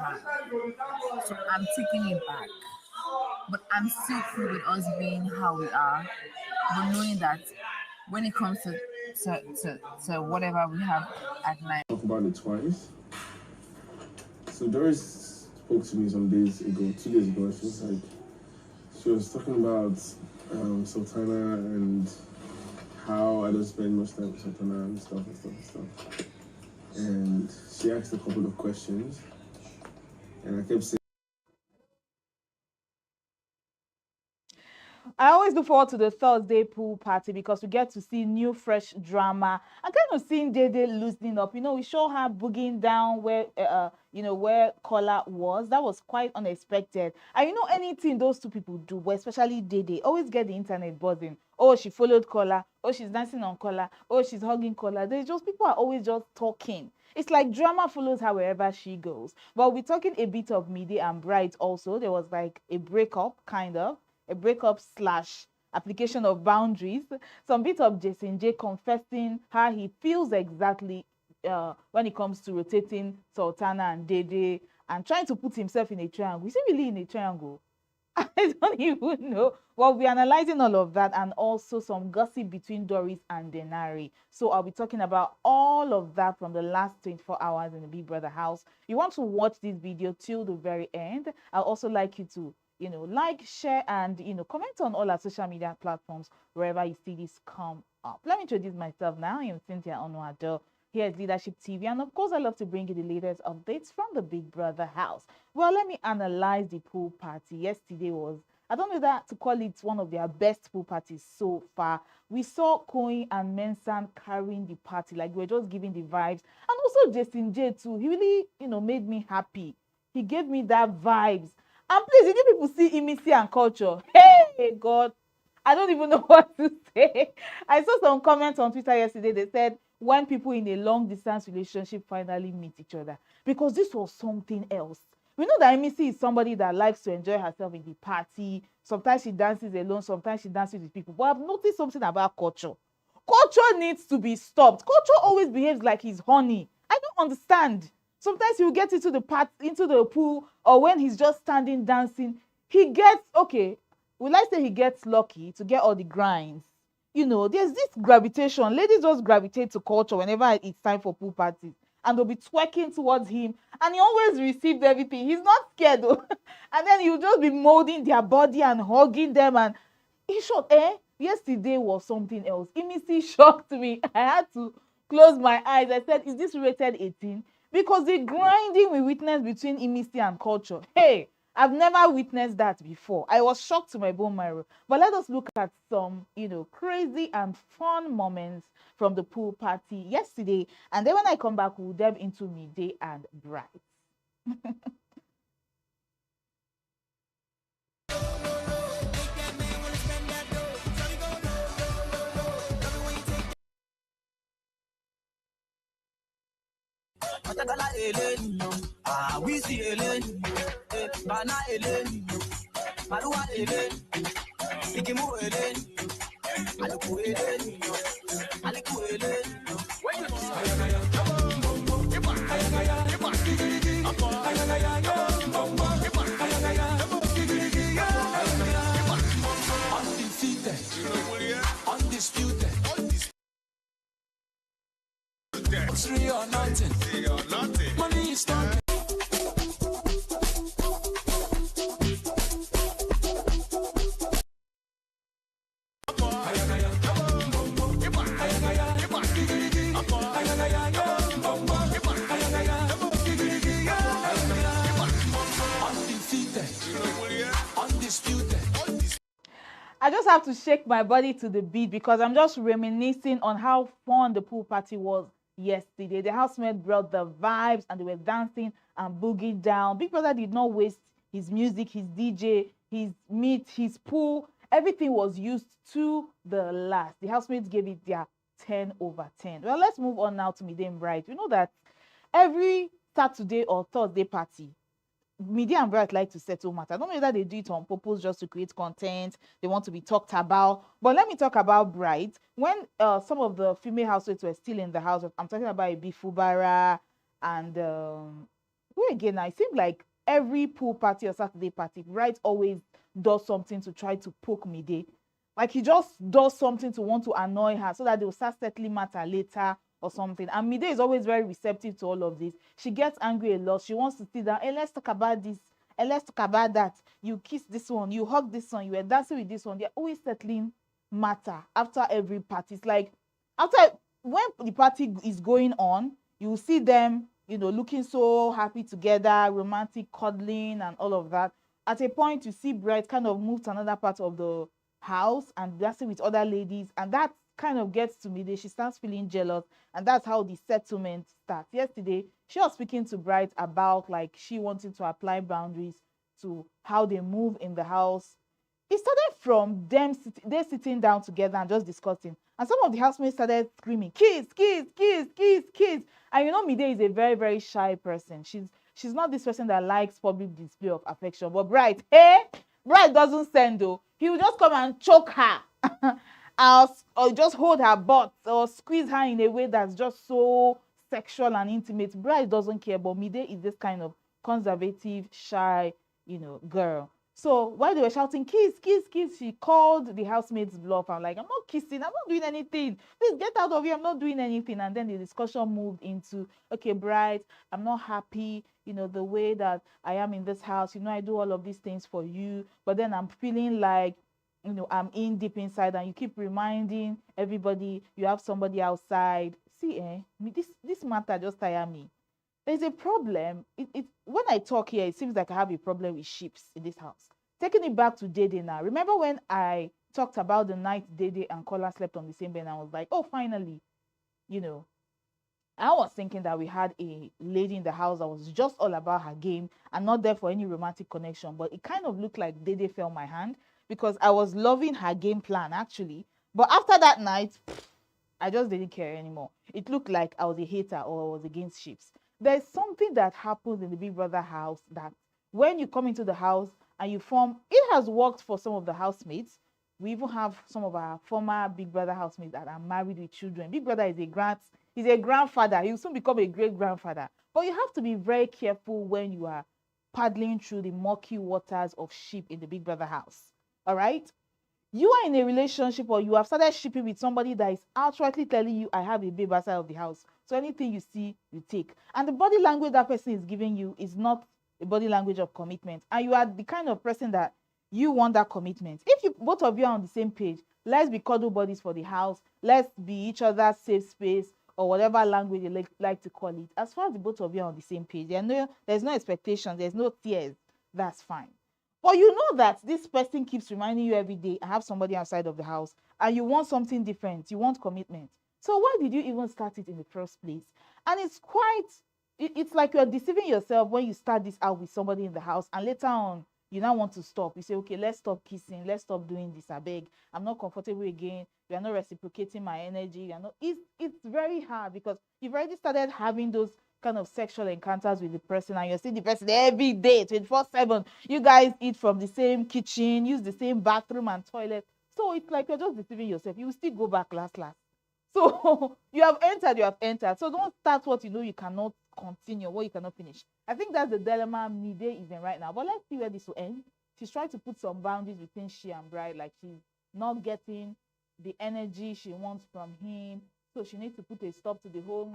time. So I'm taking it back. But I'm still cool with us being how we are, but knowing that when it comes to whatever we have at night. Talk about it twice. So Doris spoke to me some days ago, 2 days ago. She was talking about Sultana and how I don't spend much time with Sultana and stuff. And she asked a couple of questions, and I kept saying. I always look forward to the Thursday pool party because we get to see new, fresh drama and kind of seeing Dede loosening up. We saw her boogieing down where, where Kola was. That was quite unexpected. And anything those two people do, but especially Dede, always get the internet buzzing. Oh, she followed Kola. Oh, she's dancing on Kola. Oh, she's hugging Kola. People are always just talking. It's like drama follows her wherever she goes. But we're talking a bit of Mide and Bright also. There was like a breakup, kind of. A breakup / application of boundaries. Some bit of Jason J confessing how he feels exactly when it comes to rotating Sultana and Dede and trying to put himself in a triangle. Is he really in a triangle? I don't even know. Well, we're analyzing all of that and also some gossip between Doris and Denari. So I'll be talking about all of that from the last 24 hours in the Big Brother house. You want to watch this video till the very end. I'll also like you to like, share, and comment on all our social media platforms wherever you see this come up. Let me introduce myself now. I'm Cynthia Onuado. Here is Leadership TV, and of course I love to bring you the latest updates from the Big Brother house. Well, let me analyze the pool party. Yesterday was, I don't know that to call it one of their best pool parties so far. We saw Coin and Mensan carrying the party, like we're just giving the vibes, and also Jason J too. He really made me happy. He gave me that vibes. And please, did you people see intimacy and culture? Hey, God, I don't even know what to say. I saw some comments on Twitter yesterday. They said, when people in a long-distance relationship finally meet each other. Because this was something else. We know that intimacy is somebody that likes to enjoy herself in the party. Sometimes she dances alone. Sometimes she dances with people. But I've noticed something about culture. Culture needs to be stopped. Culture always behaves like he's honey. I don't understand. Sometimes he'll get into the pool, or when he's just standing dancing, he gets, okay, will I say he gets lucky to get all the grinds? There's this gravitation. Ladies just gravitate to culture whenever it's time for pool parties. And they'll be twerking towards him. And he always received everything. He's not scared though. And then he'll just be molding their body and hugging them. And in short, yesterday was something else. Intimacy shocked me. I had to close my eyes. I said, is this rated 18? Because the grinding we witnessed between intimacy and culture, hey, I've never witnessed that before. I was shocked to my bone marrow. But let us look at some, crazy and fun moments from the pool party yesterday. And then when I come back, we'll delve into Mide and Bright. Matagala Eleni, Wisi Eleni, Bana Eleni, Marua Eleni, Igimu Eleni, Aliku Eleni, Aliku Eleni. Undefeated, undisputed. It's real or nothing. Money is talking. I just have to shake my body to the beat because I'm just reminiscing on how fun the pool party was yesterday. The housemates brought the vibes and they were dancing and boogieing down. Big Brother did not waste his music, his DJ, his meat, his pool. Everything was used to the last. The housemates gave it their 10 over 10. Well, let's move on now to Mide and Bright. We know that every Saturday or Thursday party, Mide and Bright like to settle matter. I don't know whether they do it on purpose just to create content. They want to be talked about. But let me talk about Bright. When some of the female housemates were still in the house, I'm talking about Ibifubara and who again? I seem like every pool party or Saturday party, Bright always does something to try to poke Mide. Like he just does something to want to annoy her so that they will start settling matter later or something. And Mide is always very receptive to all of this. She gets angry a lot. She wants to sit down. Hey, let's talk about this. And let's talk about that. You kiss this one, you hug this one, you were dancing with this one. They're always settling matter after every party. It's like after when the party is going on, you will see them, looking so happy together, romantic cuddling and all of that. At a point, you see Bright kind of move to another part of the house and dancing with other ladies, and that kind of gets to me. She starts feeling jealous, and that's how the settlement starts. Yesterday, she was speaking to Bright about like she wanting to apply boundaries to how they move in the house. It started from them they sitting down together and just discussing. And some of the housemates started screaming, kiss, kiss, kiss, kiss, kiss. And Mide is a very, very shy person. She's not this person that likes public display of affection. But Bright, Bright doesn't send though. He will just come and choke her. or just hold her butt or squeeze her in a way that's just so sexual and intimate. Bright doesn't care, but Mide is this kind of conservative, shy, girl. So while they were shouting, kiss, kiss, kiss, she called the housemaid's bluff. I'm like, I'm not kissing. I'm not doing anything. Please get out of here. I'm not doing anything. And then the discussion moved into, okay, Bright, I'm not happy, the way that I am in this house. I do all of these things for you. But then I'm feeling like, I'm in deep inside, and you keep reminding everybody you have somebody outside. See, this matter just tire me. There's a problem. When I talk here, it seems like I have a problem with ships in this house. Taking it back to Dede now. Remember when I talked about the night Dede and Kola slept on the same bed, and I was like, oh, finally, I was thinking that we had a lady in the house that was just all about her game and not there for any romantic connection. But it kind of looked like Dede fell my hand because I was loving her game plan, actually. But after that night, I just didn't care anymore. It looked like I was a hater or I was against ships. There's something that happens in the Big Brother house that when you come into the house and you form, it has worked for some of the housemates. We even have some of our former Big Brother housemates that are married with children. Big Brother is he's a grandfather. He'll soon become a great grandfather. But you have to be very careful when you are paddling through the murky waters of ship in the Big Brother house. All right? You are in a relationship or you have started shipping with somebody that is outrightly telling you, I have a babe outside of the house. So anything you see, you take. And the body language that person is giving you is not a body language of commitment. And you are the kind of person that you want that commitment. If you both of you are on the same page, let's be cuddle buddies for the house. Let's be each other's safe space or whatever language you like to call it. As far as the both of you are on the same page, there's no expectation, there's no tears. That's fine. But you know that this person keeps reminding you every day, I have somebody outside of the house, and you want something different. You want commitment. So why did you even start it in the first place? And it's like you're deceiving yourself when you start this out with somebody in the house, and later on, you now want to stop. You say, okay, let's stop kissing. Let's stop doing this. I beg. I'm not comfortable again. You are not reciprocating my energy. It's very hard because you've already started having those kind of sexual encounters with the person, and you're seeing the person every day, 24/7. You guys eat from the same kitchen, use the same bathroom and toilet. So it's like you're just deceiving yourself. You will still go back last. So you have entered. So don't start what you know you cannot continue, what you cannot finish. I think that's the dilemma Mide is in right now. But let's see where this will end. She's trying to put some boundaries between she and Bright, like she's not getting the energy she wants from him. So she needs to put a stop to the whole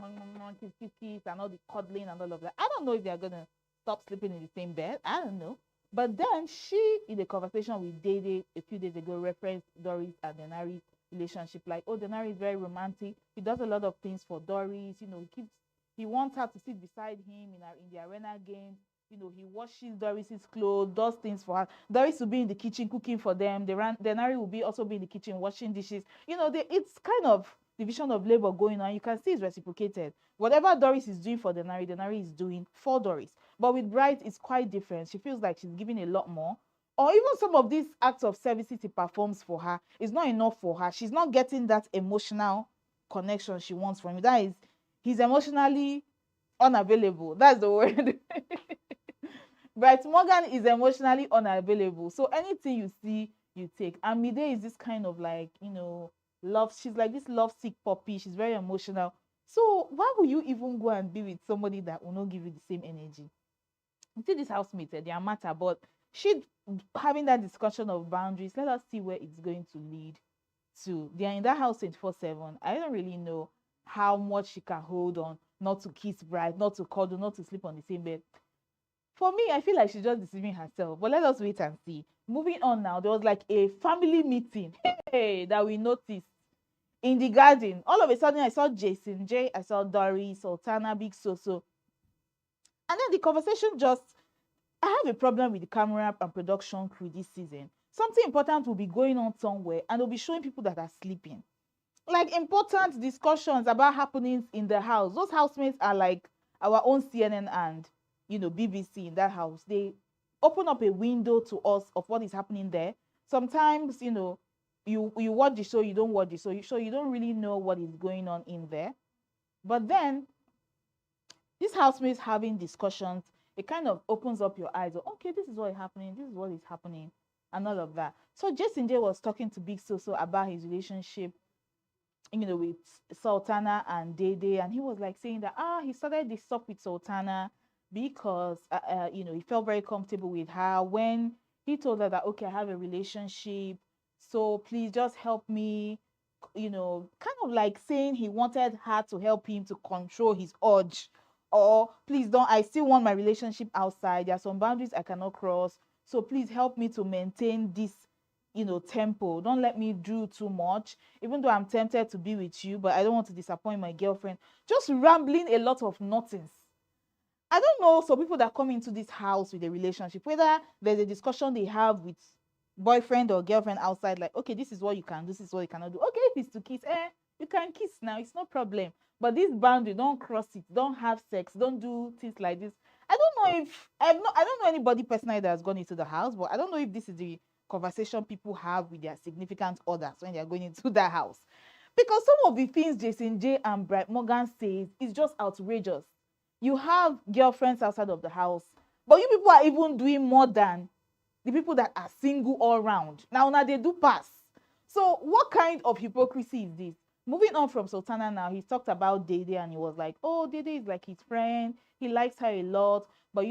kiss and all the cuddling and all of that. I don't know if they're going to stop sleeping in the same bed. I don't know. But then she, in a conversation with Dede a few days ago, referenced Doris and Denari's relationship. Like, oh, Denari is very romantic. He does a lot of things for Doris. He wants her to sit beside him in the arena games. He washes Doris's clothes, does things for her. Doris will be in the kitchen cooking for them. Denari will also be in the kitchen washing dishes. It's kind of division of labor going on. You can see it's reciprocated. Whatever Doris is doing for Denari is doing for Doris. But with Bright, it's quite different. She feels like she's giving a lot more. Or even some of these acts of services he performs for her is not enough for her. She's not getting that emotional connection she wants from him. That is, he's emotionally unavailable. That's the word. Bright Morgan is emotionally unavailable. So anything you see, you take. And Mide is this kind of like, love. She's like this lovesick puppy. She's very emotional. So why would you even go and be with somebody that will not give you the same energy? You see this housemate, they are matter, but she having that discussion of boundaries. Let us see where it's going to lead to. They are in that house 24/7. I don't really know how much she can hold on, not to kiss Bright, not to cuddle, not to sleep on the same bed. For me, I feel like she's just deceiving herself. But let us wait and see. Moving on now, there was like a family meeting, hey, that we noticed in the garden. All of a sudden, I saw Jason J, I saw Doris, Sultana, Big Soso, and then the conversation just. I have a problem with the camera and production crew this season. Something important will be going on somewhere, and they'll be showing people that are sleeping. Like important discussions about happenings in the house. Those housemates are like our own CNN and BBC in that house. They open up a window to us of what is happening there. Sometimes you watch the show, you don't watch the show, you don't really know what is going on in there. But then these housemates having discussions, it kind of opens up your eyes. Okay, this is what is happening, this is what is happening, and all of that. So Jason J was talking to Big Soso about his relationship with Sultana and Dede, and he was like saying that he started this up with Sultana because he felt very comfortable with her when he told her that, okay, I have a relationship, so please just help me, kind of like saying he wanted her to help him to control his urge, or please don't, I still want my relationship outside, there are some boundaries I cannot cross, so please help me to maintain this tempo. Don't let me do too much, even though I'm tempted to be with you, but I don't want to disappoint my girlfriend. Just rambling a lot of nothings. I don't know, so people that come into this house with a relationship, whether there's a discussion they have with boyfriend or girlfriend outside, like, okay, this is what you can do, this is what you cannot do. Okay, if it's to kiss, you can kiss now, it's no problem. But this boundary, don't cross it, don't have sex, don't do things like this. I don't know if I don't know anybody personally that has gone into the house, but I don't know if this is the conversation people have with their significant others when they're going into that house. Because some of the things Jason J and Bright Morgan says is just outrageous. You have girlfriends outside of the house, but you people are even doing more than the people that are single all around. Now they do pass. So what kind of hypocrisy is this? Moving on from Sultana now, he talked about Dede and he was like, oh, Dede is like his friend. He likes her a lot. But,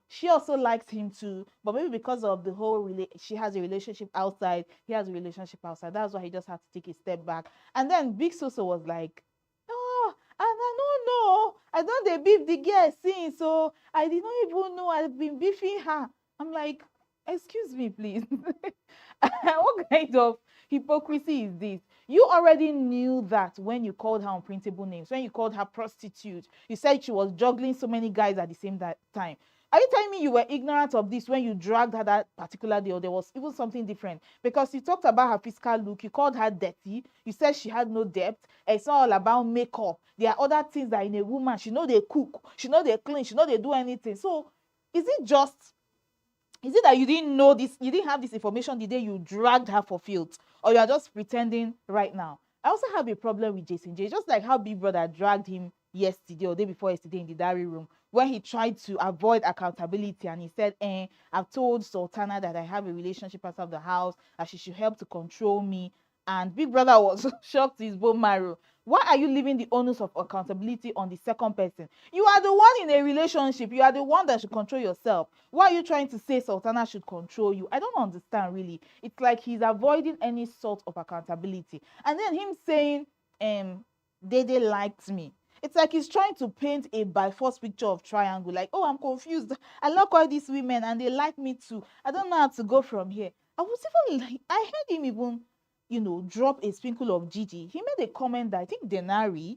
she also likes him too. But maybe because of the whole, she has a relationship outside. He has a relationship outside. That's why he just had to take a step back. And then Big Soso was like, oh, and I don't know. I don't they beef the girl since. So I did not even know I've been beefing her. I'm like, excuse me, please. What kind of hypocrisy is this? You already knew that when you called her unprintable names, when you called her prostitute, you said she was juggling so many guys at the same time. Are you telling me you were ignorant of this when you dragged her that particular day, or there was even something different? Because you talked about her physical look, you called her dirty, you said she had no depth, it's not all about makeup. There are other things that in a woman, she know they cook, she know they clean, she know they do anything. So is it that you didn't know this, you didn't have this information the day you dragged her for filth, or you are just pretending right now? I also have a problem with Jason J, just like how Big Brother dragged him yesterday or day before yesterday in the diary room when he tried to avoid accountability and he said, I've told Sultana that I have a relationship outside of the house, that she should help to control me. And Big Brother was shocked to his bone marrow. Why are you leaving the onus of accountability on the second person? You are the one in a relationship. You are the one that should control yourself. Why are you trying to say Sultana should control you? I don't understand, really. It's like he's avoiding any sort of accountability. And then him saying, Dede liked me. It's like he's trying to paint a by force picture of triangle. Like, oh, I'm confused. I like all these women and they like me too. I don't know how to go from here. I was even like, I heard him even drop a sprinkle of Gigi. He made a comment that I think Denari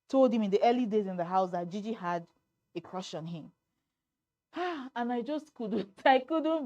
told him in the early days in the house that Gigi had a crush on him. And I just couldn't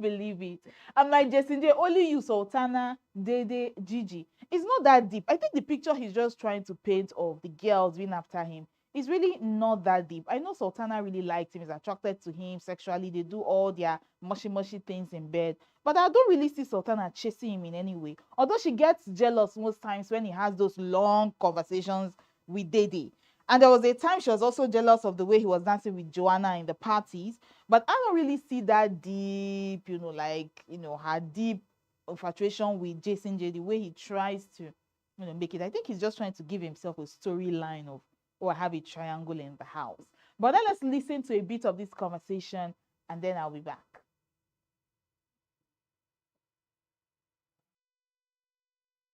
believe it. I'm like, Jacinde, only you, Sultana, Dede, Gigi. It's not that deep. I think the picture he's just trying to paint of the girls being after him is really not that deep. I know Sultana really likes him, is attracted to him sexually. They do all their mushy things in bed. But I don't really see Sultana chasing him in any way. Although she gets jealous most times when he has those long conversations with Dede. And there was a time she was also jealous of the way he was dancing with Joanna in the parties. But I don't really see that deep, her deep infatuation with Jason J, the way he tries to, make it. I think he's just trying to give himself a storyline of, oh, I have a triangle in the house. But then let's listen to a bit of this conversation and then I'll be back.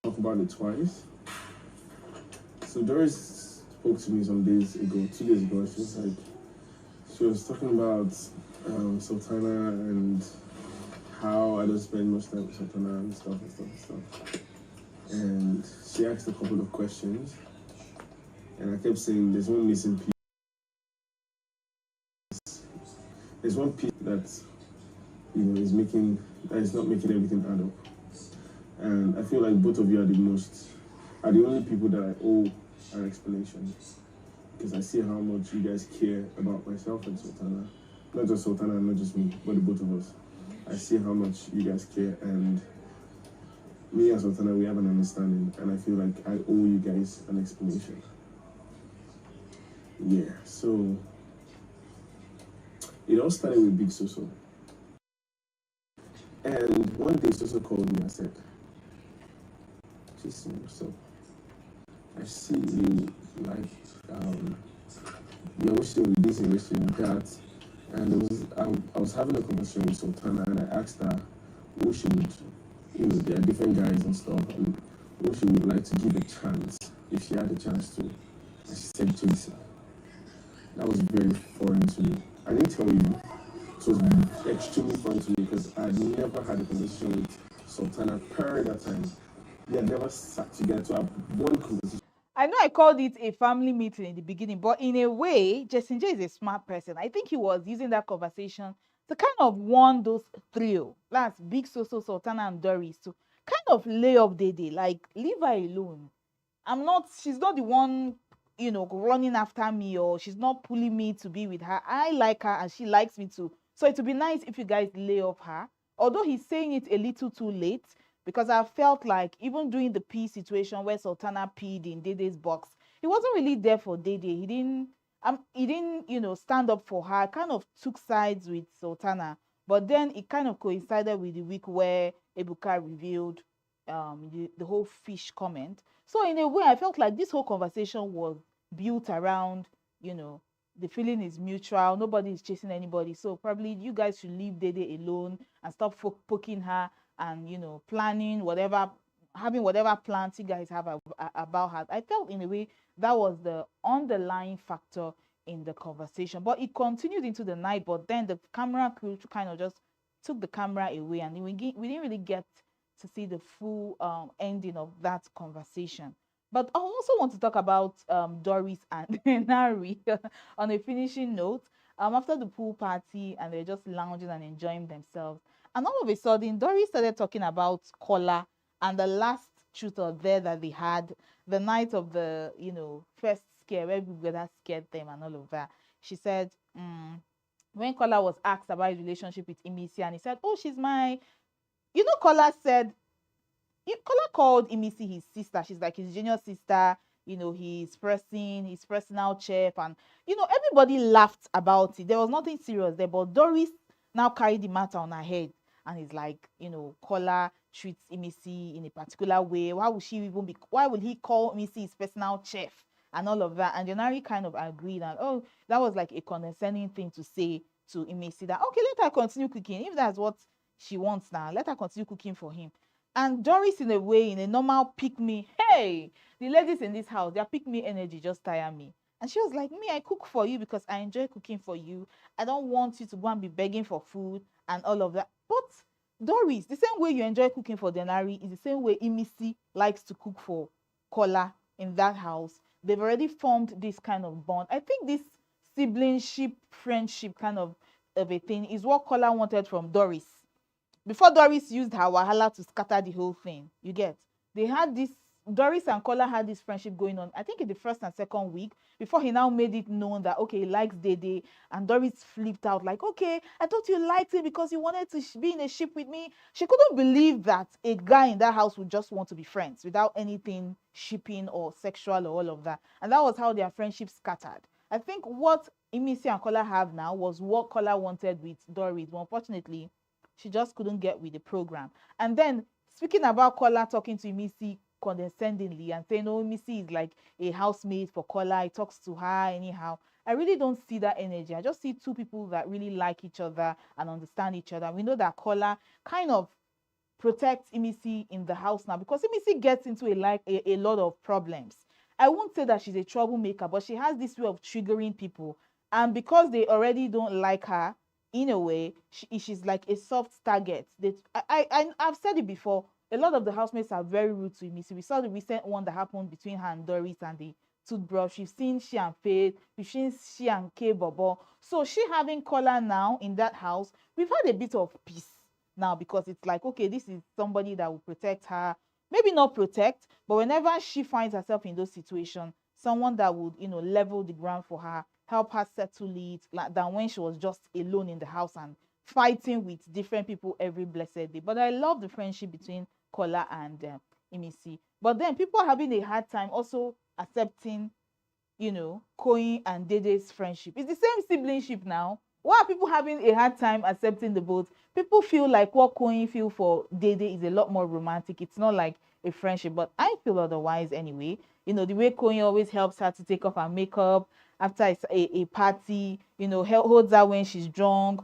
Talk about it twice. So Doris spoke to me some days ago, 2 days ago. She was talking about Sultana and how I don't spend much time with Sultana and stuff and stuff and stuff. And she asked a couple of questions, and I kept saying there's one missing piece. There's one piece that is not making everything add up. And I feel like both of you are the only people that I owe an explanation, because I see how much you guys care about myself and Sultana. Not just Sultana, not just me, but the both of us. I see how much you guys care, and me and Sultana, we have an understanding, and I feel like I owe you guys an explanation. Yeah, so it all started with Big Soso. And one day Soso called me and said, "Jason, so I see you you're wishing with this and wishing with that." And I was having a conversation with Sultana, and I asked her who she would, there are different guys and stuff, and who she would like to give a chance if she had a chance to. And she said Jason. That was very foreign to me. I didn't tell you. It was extremely foreign to me because I had never had a conversation with Sultana per that time. We had never sat together to have one conversation. I know I called it a family meeting in the beginning, but in a way, Jason J is a smart person. I think he was using that conversation to kind of warn those trio, that's Big Soso, Sultana, and Doris, to kind of lay off Dede, like leave her alone. She's not the one, running after me, or she's not pulling me to be with her. I like her and she likes me too. So it would be nice if you guys lay off her. Although he's saying it a little too late, because I felt like even during the pee situation where Sultana peed in Dede's box, he wasn't really there for Dede. He didn't stand up for her. Kind of took sides with Sultana. But then it kind of coincided with the week where Ebuka revealed the whole fish comment. So in a way, I felt like this whole conversation was built around, the feeling is mutual. Nobody is chasing anybody. So probably you guys should leave Dede alone and stop poking her and, planning having whatever plans you guys have about her. I felt in a way that was the underlying factor in the conversation. But it continued into the night. But then the camera crew kind of just took the camera away, and we didn't really get to see the full ending of that conversation. But I also want to talk about Doris and Nari on a finishing note. After the pool party, and they're just lounging and enjoying themselves, and all of a sudden, Doris started talking about Kola and the last truth or dare that they had the night of the first scare where we that scared them and all of that. She said, when Kola was asked about his relationship with Imisi, and he said, "Oh, she's my," Kola said, Kola called Imisi his sister. She's like his junior sister. His personal chef, and everybody laughed about it. There was nothing serious there, but Doris now carried the matter on her head, and it's like, Kola treats Imisi in a particular way. Why would he call Imisi his personal chef and all of that? And Janari kind of agreed, and that was like a condescending thing to say to Imisi, that okay, let her continue cooking. If that's what she wants now, let her continue cooking for him. And Doris, in a way, in a normal pick me, hey, the ladies in this house, their pick me energy just tire me. And she was like, me, I cook for you because I enjoy cooking for you. I don't want you to go and be begging for food and all of that. But Doris, the same way you enjoy cooking for Denari is the same way Imisi likes to cook for Kola in that house. They've already formed this kind of bond. I think this siblingship, friendship kind of a thing is what Kola wanted from Doris. Before Doris used her wahala to scatter the whole thing, you get, Doris and Kola had this friendship going on, I think in the first and second week, before he now made it known that, okay, he likes Dede, and Doris flipped out like, okay, I thought you liked it because you wanted to be in a ship with me. She couldn't believe that a guy in that house would just want to be friends without anything shipping or sexual or all of that. And that was how their friendship scattered. I think what Imisi and Kola have now was what Kola wanted with Doris, but unfortunately, she just couldn't get with the program. And then, speaking about Kola talking to Imisi condescendingly and saying, oh, Imisi is like a housemaid for Kola, he talks to her anyhow. I really don't see that energy. I just see two people that really like each other and understand each other. We know that Kola kind of protects Imisi in the house now, because Imisi gets into a lot of problems. I won't say that she's a troublemaker, but she has this way of triggering people. And because they already don't like her, in a way, she's like a soft target. I've said it before. A lot of the housemates are very rude to Imisi. We saw the recent one that happened between her and Doris and the toothbrush. We've seen she and Faith. We've seen she and K Bobo. So she having Kola now in that house, we've had a bit of peace now, because it's like, okay, this is somebody that will protect her. Maybe not protect, but whenever she finds herself in those situations, someone that would, level the ground for her, help her settle it, like than when she was just alone in the house and fighting with different people every blessed day. But I love the friendship between Kola and Imisi. But then people are having a hard time also accepting, Koyin and Dede's friendship. It's the same siblingship now. Why are people having a hard time accepting the both? People feel like what Koyin feel for Dede is a lot more romantic. It's not like a friendship, but I feel otherwise anyway. The way Koyin always helps her to take off her makeup after a party, holds her when she's drunk,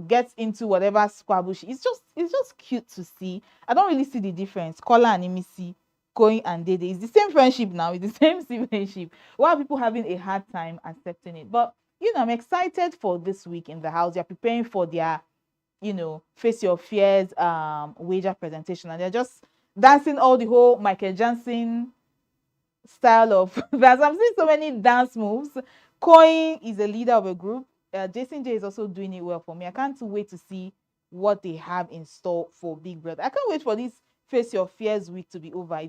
gets into whatever squabble it's just cute to see. I don't really see the difference. Kola and Imisi, Koyin and Dede, it's the same friendship now, it's the same siblingship. Why are people having a hard time accepting it? But I'm excited for this week in the house. They're preparing for their, Face Your Fears wager presentation, and they're just dancing all the whole Michael Jackson style of dance. I'm seeing so many dance moves. Koyin is a leader of a group. Jason J is also doing it well for me. I can't wait to see what they have in store for Big Brother. I can't wait for this Face Your Fears week to be over.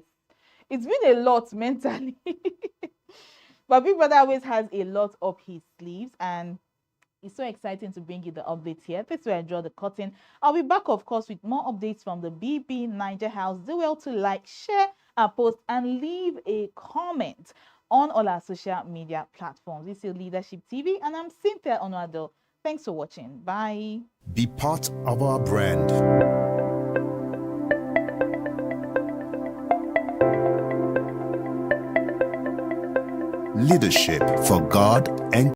It's been a lot mentally. But Big Brother always has a lot up his sleeves, and it's so exciting to bring you the updates here. This is where I draw the curtain. I'll be back, of course, with more updates from the BB Niger house. Do well to like, share our post, and leave a comment on all our social media platforms. This is Leadership TV, and I'm Cynthia Onuado. Thanks for watching. Bye. Be part of our brand. Leadership for God and